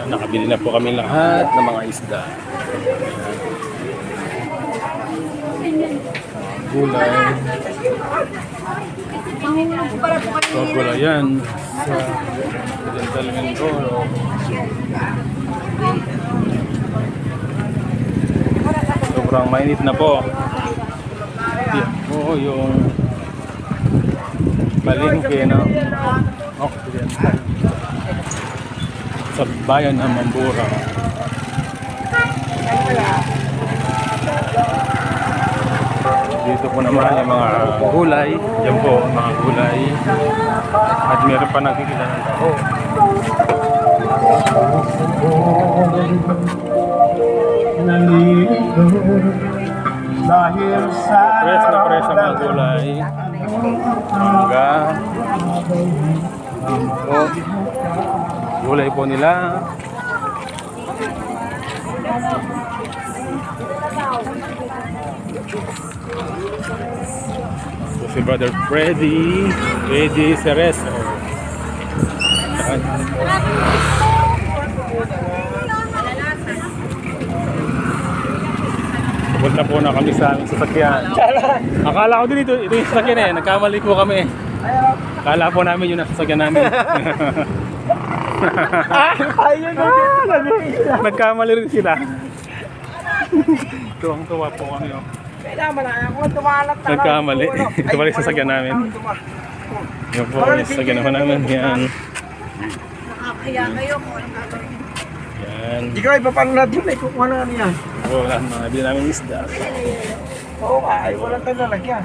Nakabili na po kami lahat ng mga isda. Gulay. So, gulay yan sa Dental Mindoro. Sobrang mainit na po. Yan po yung palengke na Occidental sa bayan ng Mambura. Dito po naman yung mga gulay. Yan po, mga gulay. At meron pa nakikita ng tao. Press na press ang mga gulay. Mangga. Gulay po nila. So, si Brother Freddy Cerezo. Punta po na kami sa aming sasakyan. Akala ko din ito yung sasakyan eh. Nagkamali po kami. Akala po namin yung nasasakyan namin. Nagkamali rin sila. Tuwang-tuwa po kami. Oh. Nagkamali. Ito pala yung sasakyan namin. Yan po yung sasakyan namin. Yan. Nakakaya kayo kung anong gagawin. Yan. Hindi ka ipapano natin na ikukuha na yan. Oo, lahat mga bili namin isda. Oo, ay walang talalagyan.